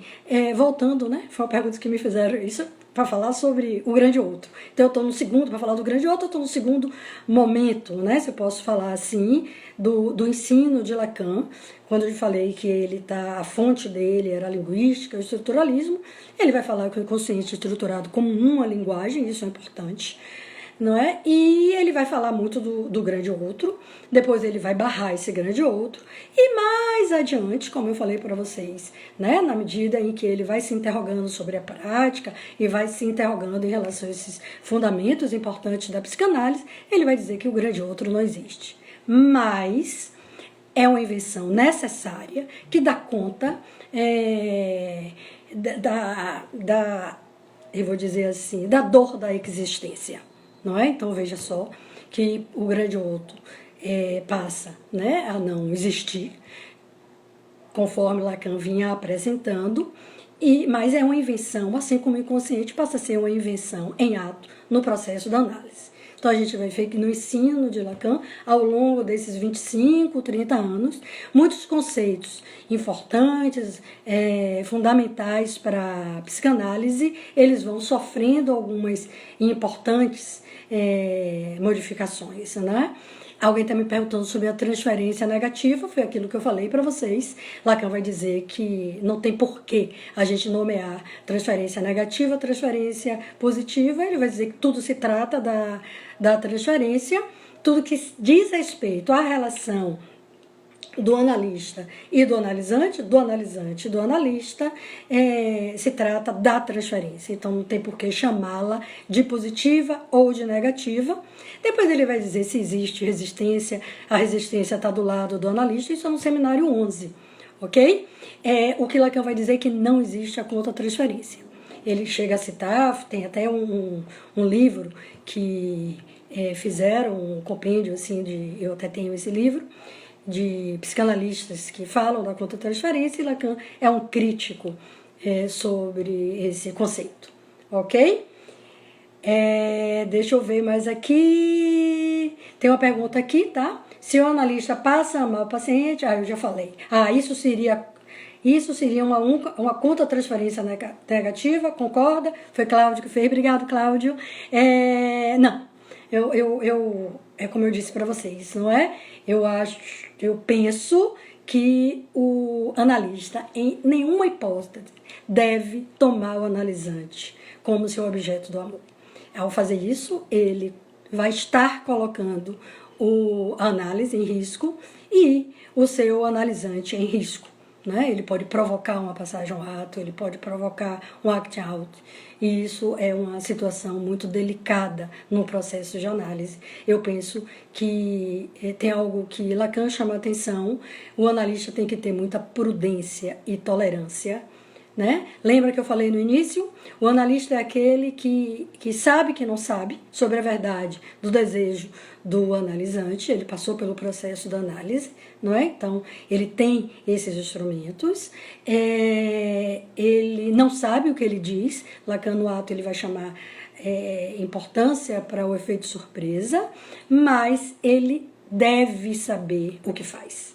voltando, né? Foi uma pergunta que me fizeram isso, para falar sobre o grande outro. Então, eu estou no segundo, para falar do grande outro, eu estou no segundo momento, né? Se eu posso falar assim, do ensino de Lacan, quando eu falei que a fonte dele era a linguística, o estruturalismo, ele vai falar que o inconsciente é estruturado como uma linguagem, isso é importante, não é? E ele vai falar muito do grande outro, depois ele vai barrar esse grande outro, e mais adiante, como eu falei para vocês, né, na medida em que ele vai se interrogando sobre a prática e vai se interrogando em relação a esses fundamentos importantes da psicanálise, ele vai dizer que o grande outro não existe. Mas é uma invenção necessária que dá conta eu vou dizer assim, da dor da existência. Não é? Então veja só que o grande outro passa, né, a não existir, conforme Lacan vinha apresentando, mas é uma invenção, assim como o inconsciente passa a ser uma invenção em ato no processo da análise. Então a gente vai ver que no ensino de Lacan, ao longo desses 25, 30 anos, muitos conceitos importantes, fundamentais para a psicanálise, eles vão sofrendo algumas importantes modificações, né? Alguém está me perguntando sobre a transferência negativa, foi aquilo que eu falei para vocês. Lacan vai dizer que não tem porquê a gente nomear transferência negativa, transferência positiva. Ele vai dizer que tudo se trata da transferência, tudo que diz respeito à relação do analista e do analisante e do analista, se trata da transferência. Então, não tem por que chamá-la de positiva ou de negativa. Depois ele vai dizer se existe resistência, a resistência está do lado do analista, isso é no seminário 11, ok? O que Lacan vai dizer é que não existe a contra-transferência. Ele chega a citar, tem até um livro que fizeram, um compêndio, assim, eu até tenho esse livro, de psicanalistas que falam da contra-transferência, e Lacan é um crítico sobre esse conceito, ok? Deixa eu ver mais aqui, tem uma pergunta aqui, tá? Se o analista passa a amar o paciente, eu já falei, isso seria uma contra-transferência negativa, concorda? Foi Cláudio que fez, obrigado, Cláudio. Não, é como eu disse para vocês, não é? Eu penso que o analista, em nenhuma hipótese, deve tomar o analisante como seu objeto do amor. Ao fazer isso, ele vai estar colocando a análise em risco e o seu analisante em risco. Né? Ele pode provocar uma passagem ao ato, ele pode provocar um act out. E isso é uma situação muito delicada no processo de análise. Eu penso que tem algo que Lacan chama a atenção, o analista tem que ter muita prudência e tolerância. Né? Lembra que eu falei no início? O analista é aquele que sabe que não sabe sobre a verdade do desejo do analisante, ele passou pelo processo da análise, não é? Então, ele tem esses instrumentos, ele não sabe o que ele diz, Lacan no ato ele vai chamar importância para o efeito surpresa, mas ele deve saber o que faz.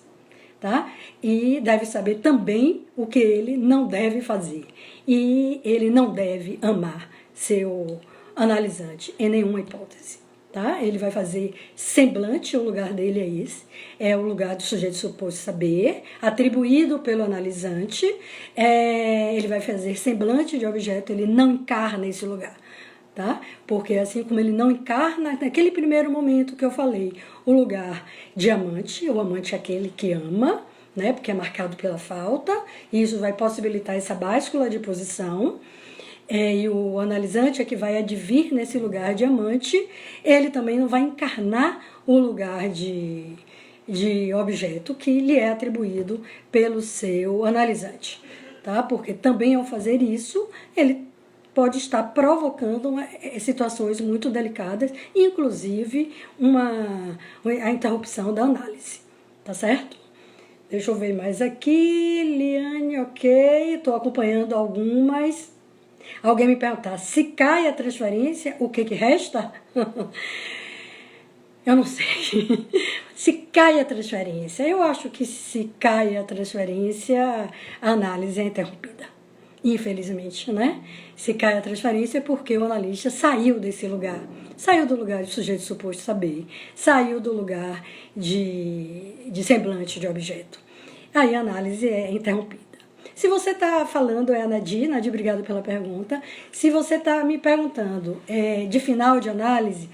Tá? E deve saber também o que ele não deve fazer. E ele não deve amar seu analisante em nenhuma hipótese. Tá? Ele vai fazer semblante, o lugar dele é esse, é o lugar do sujeito suposto saber, atribuído pelo analisante, ele vai fazer semblante de objeto, ele não encarna esse lugar. Tá? Porque assim como ele não encarna, naquele primeiro momento que eu falei, o lugar de amante, o amante é aquele que ama, né? Porque é marcado pela falta, e isso vai possibilitar essa báscula de posição, e o analisante é que vai advir nesse lugar de amante, ele também não vai encarnar o lugar de objeto que lhe é atribuído pelo seu analisante, tá? Porque também ao fazer isso, ele pode estar provocando situações muito delicadas, inclusive a interrupção da análise, tá certo? Deixa eu ver mais aqui, Liane, ok, estou acompanhando algumas. Alguém me perguntar, se cai a transferência, o que resta? Eu não sei. Se cai a transferência, eu acho que se cai a transferência, a análise é interrompida. Infelizmente, né? Se cai a transferência é porque o analista saiu desse lugar, saiu do lugar de sujeito suposto saber, saiu do lugar de semblante de objeto. Aí a análise é interrompida. Se você está falando, a Nadir, obrigado pela pergunta. Se você está me perguntando de final de análise,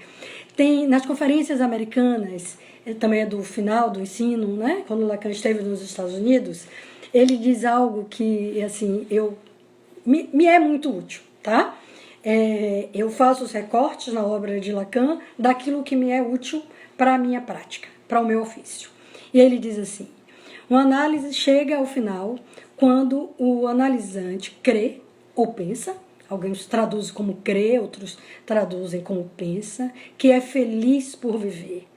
tem nas conferências americanas, também é do final do ensino, né? Quando Lacan esteve nos Estados Unidos, ele diz algo que, assim, me é muito útil, tá? Eu faço os recortes na obra de Lacan daquilo que me é útil para a minha prática, para o meu ofício. E ele diz assim, uma análise chega ao final quando o analisante crê ou pensa, alguns traduzem como crê, outros traduzem como pensa, que é feliz por viver,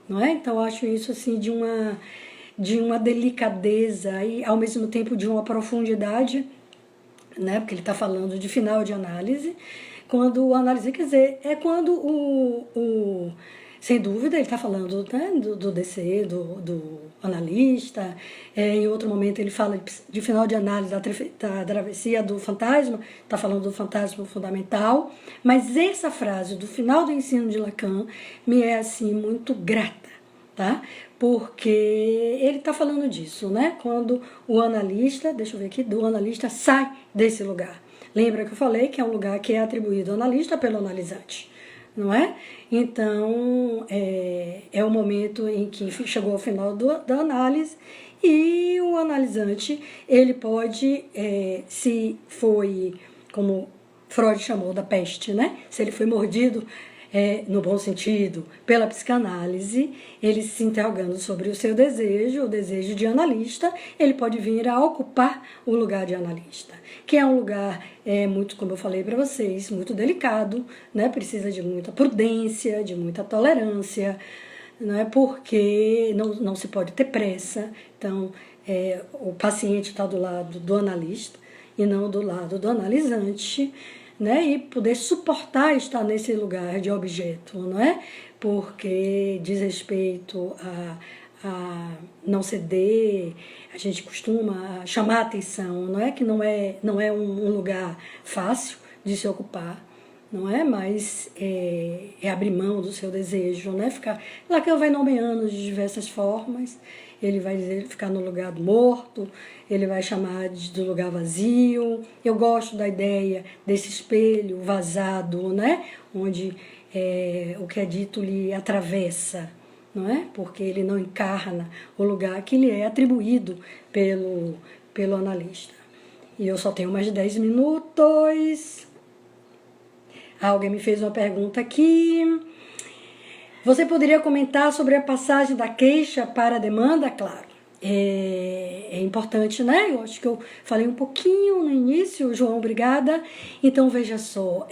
não é? Então, eu acho isso assim de uma delicadeza e, ao mesmo tempo, de uma profundidade, né? Porque ele está falando de final de análise, quando o análise, quer dizer, é quando sem dúvida, ele está falando, né, do DC, do analista, em outro momento ele fala de final de análise da travessia do fantasma, está falando do fantasma fundamental, mas essa frase do final do ensino de Lacan me é assim muito grata, tá? Porque ele está falando disso, né? Quando o analista, deixa eu ver aqui, do analista sai desse lugar. Lembra que eu falei que é um lugar que é atribuído ao analista pelo analisante, não é? Então, é o momento em que chegou ao final da análise e o analisante, ele pode, se foi, como Freud chamou da peste, né? Se ele foi mordido, no bom sentido, pela psicanálise, ele se interrogando sobre o seu desejo, o desejo de analista, ele pode vir a ocupar o lugar de analista, que é um lugar, muito, como eu falei para vocês, muito delicado, né? Precisa de muita prudência, de muita tolerância, né? Porque não se pode ter pressa. Então, o paciente está do lado do analista e não do lado do analisante, né? E poder suportar estar nesse lugar de objeto, não é? Porque diz respeito a não ceder, a gente costuma chamar a atenção, não é? Que não é um lugar fácil de se ocupar, não é? Mas é abrir mão do seu desejo, né? Lá que ele vai nomeando de diversas formas. Ele vai dizer ficar no lugar do morto, ele vai chamar do lugar vazio. Eu gosto da ideia desse espelho vazado, né? Onde o que é dito lhe atravessa, não é? Porque ele não encarna o lugar que lhe é atribuído pelo analista. E eu só tenho mais de 10 minutos. Alguém me fez uma pergunta aqui. Você poderia comentar sobre a passagem da queixa para a demanda? Claro, é importante, né? Eu acho que eu falei um pouquinho no início, João, obrigada. Então, veja só,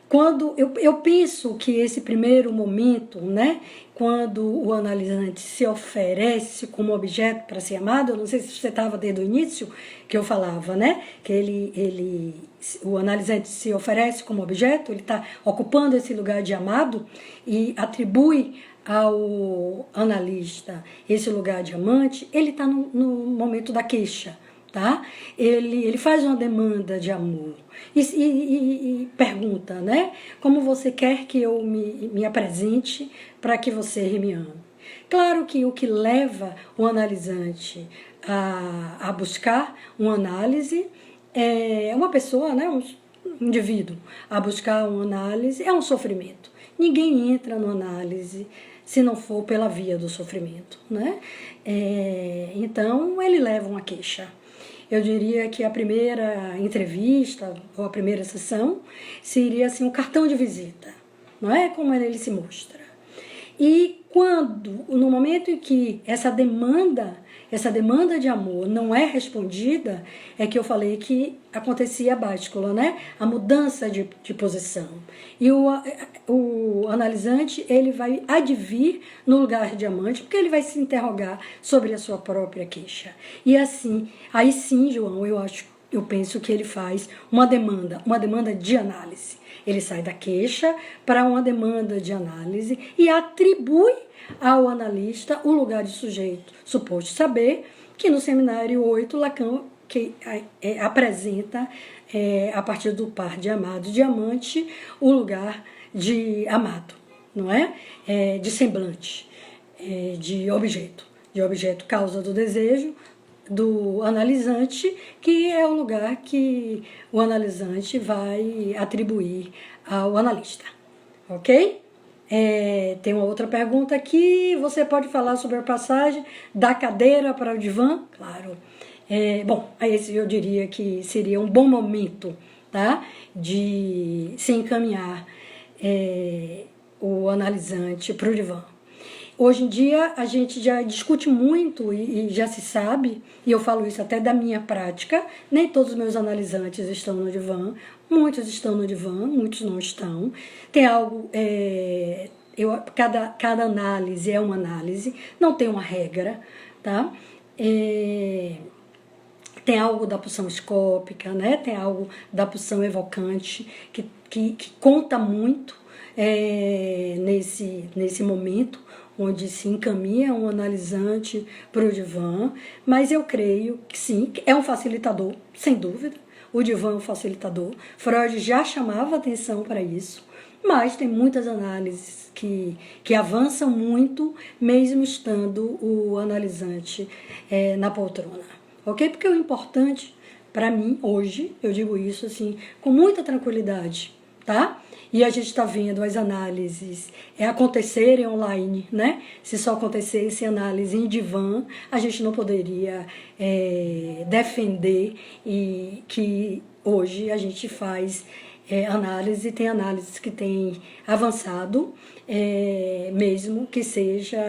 quando eu penso que esse primeiro momento, né, quando o analisante se oferece como objeto para ser amado, eu não sei se você estava desde o início que eu falava, né, que o analisante se oferece como objeto, ele está ocupando esse lugar de amado e atribui ao analista esse lugar de amante, ele está no momento da queixa, tá? Ele faz uma demanda de amor e pergunta, né? Como você quer que eu me apresente para que você me ame? Claro que o que leva o analisante a buscar uma análise é uma pessoa, né? Um indivíduo a buscar uma análise é um sofrimento. Ninguém entra numa análise se não for pela via do sofrimento, né? Então, ele leva uma queixa. Eu diria que a primeira entrevista ou a primeira sessão seria assim, um cartão de visita, não é? Como ele se mostra. E no momento em que essa demanda de amor não é respondida, é que eu falei que acontecia a báscula, né? A mudança de posição. E o analisante, ele vai advir no lugar de amante, porque ele vai se interrogar sobre a sua própria queixa. E assim, aí sim, João, eu penso que ele faz uma demanda de análise. Ele sai da queixa para uma demanda de análise e atribui ao analista o lugar de sujeito suposto saber, que no seminário 8, Lacan apresenta, a partir do par de amado e de amante, o lugar de amado, não é? De semblante, de objeto causa do desejo, do analisante, que é o lugar que o analisante vai atribuir ao analista, ok? Tem uma outra pergunta aqui. Você pode falar sobre a passagem da cadeira para o divã? Claro. Bom, esse eu diria que seria um bom momento, tá? De se encaminhar o analisante para o divã. Hoje em dia a gente já discute muito e já se sabe, e eu falo isso até da minha prática, nem todos os meus analisantes estão no divã, muitos estão no divã, muitos não estão. Tem algo, cada análise é uma análise, não tem uma regra, tá? Tem algo da pulsão escópica, né? Tem algo da pulsão evocante que conta muito nesse momento, onde se encaminha um analisante para o divã, mas eu creio que sim, é um facilitador, sem dúvida. O divã é um facilitador. Freud já chamava atenção para isso, mas tem muitas análises que avançam muito, mesmo estando o analisante na poltrona, ok? Porque o importante, para mim, hoje, eu digo isso assim, com muita tranquilidade, tá? E a gente está vendo as análises acontecerem online, né? Se só acontecesse análise em divã, a gente não poderia defender e que hoje a gente faz análise, tem análises que têm avançado, mesmo que seja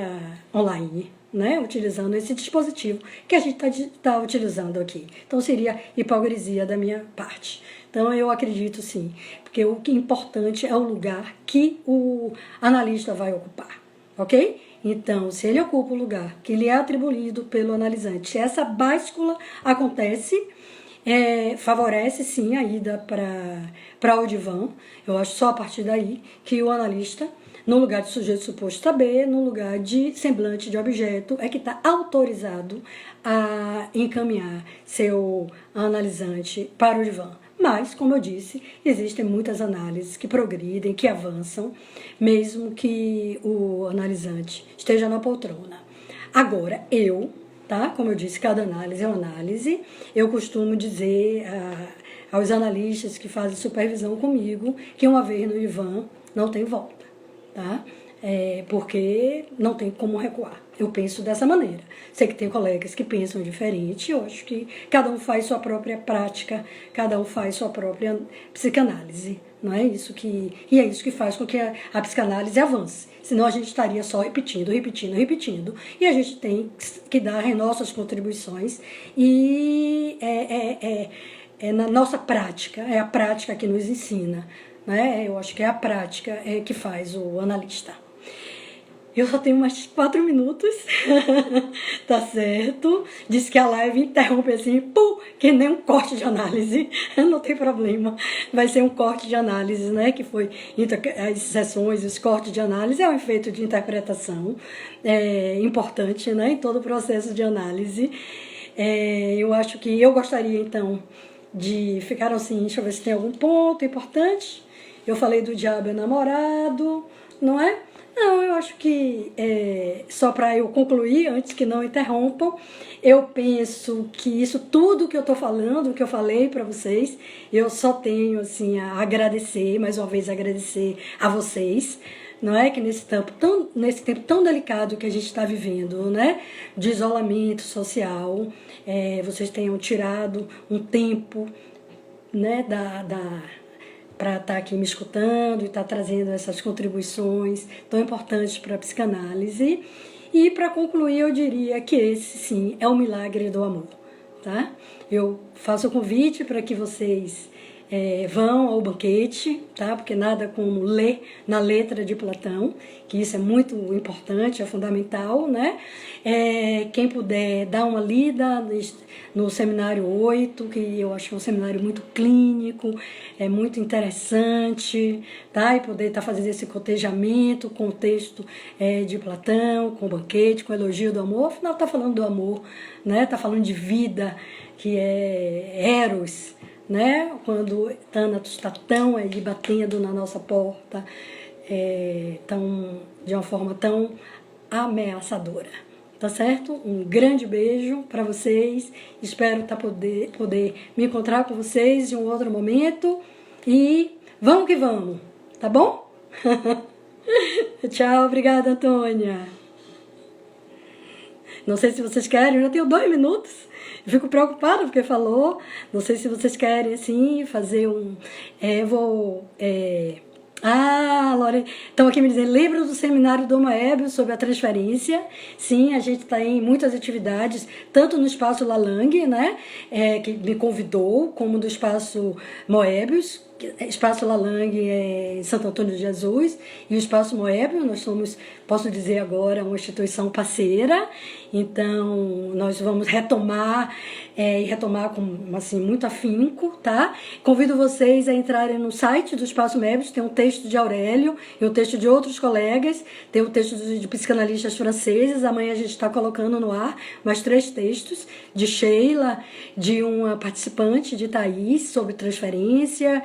online, né? Utilizando esse dispositivo que a gente tá utilizando aqui. Então seria hipocrisia da minha parte. Então eu acredito sim, porque o que é importante é o lugar que o analista vai ocupar, ok? Então, se ele ocupa o lugar que lhe é atribuído pelo analisante, se essa báscula acontece, favorece sim a ida para o divã. Eu acho só a partir daí que o analista, no lugar de sujeito suposto saber, no lugar de semblante de objeto, é que está autorizado a encaminhar seu analisante para o divã. Mas, como eu disse, existem muitas análises que progridem, que avançam, mesmo que o analisante esteja na poltrona. Agora, tá? Como eu disse, cada análise é uma análise. Eu costumo dizer aos analistas que fazem supervisão comigo que uma vez no divã não tem volta, tá? Porque não tem como recuar. Eu penso dessa maneira. Sei que tem colegas que pensam diferente, eu acho que cada um faz sua própria prática, cada um faz sua própria psicanálise. Não é isso que... E é isso que faz com que a psicanálise avance. Senão a gente estaria só repetindo. E a gente tem que dar as nossas contribuições e na nossa prática, é a prática que nos ensina. Né? Eu acho que é a prática que faz o analista. Eu só tenho mais 4 minutos, tá certo? Diz que a live interrompe assim, pum, que nem um corte de análise, não tem problema. Vai ser um corte de análise, né? Que foi as sessões, os cortes de análise, é um efeito de interpretação importante, né? Em todo o processo de análise. Eu acho que eu gostaria, então, de ficar assim, deixa eu ver se tem algum ponto importante. Eu falei do diabo é namorado, não é? Não, eu acho que, só para eu concluir, antes que não interrompam, eu penso que isso tudo que eu estou falando, que eu falei para vocês, eu só tenho assim, a agradecer, mais uma vez agradecer a vocês, não é? Que nesse tempo tão delicado que a gente está vivendo, né? De isolamento social, vocês tenham tirado um tempo, né, para estar aqui me escutando e estar trazendo essas contribuições tão importantes para a psicanálise. E para concluir, eu diria que esse sim é o milagre do amor, tá? Eu faço o convite para que vocês vão ao banquete, tá? Porque nada como ler na letra de Platão, que isso é muito importante, é fundamental, né? Quem puder dar uma lida no seminário 8, que eu acho que é um seminário muito clínico, é muito interessante, tá? E poder estar fazendo esse cotejamento com o texto de Platão, com o banquete, com o elogio do amor, afinal está falando do amor, né? Está falando de vida, que é Eros, né? Quando Thanatos está tão aí batendo na nossa porta, de uma forma tão ameaçadora. Tá certo? Um grande beijo para vocês. Espero poder me encontrar com vocês em um outro momento. E vamos que vamos, tá bom? Tchau, obrigada, Antônia. Não sei se vocês querem, eu já tenho 2 minutos. Eu fico preocupada porque falou. Não sei se vocês querem, assim, fazer um... Lore, estão aqui me dizendo, lembra do seminário do Moebius sobre a transferência? Sim, a gente está em muitas atividades, tanto no Espaço Lalang, né, que me convidou, como do Espaço Moebius. Espaço Lalang em Santo Antônio de Jesus e o Espaço Moebius, nós somos, posso dizer agora, uma instituição parceira, então nós vamos retomar e retomar com assim, muito afinco, tá? Convido vocês a entrarem no site do Espaço Moebius, tem um texto de Aurélio e um texto de outros colegas, tem um texto de psicanalistas franceses, amanhã a gente está colocando no ar mais 3 textos, de Sheila, de uma participante, de Thaís, sobre transferência,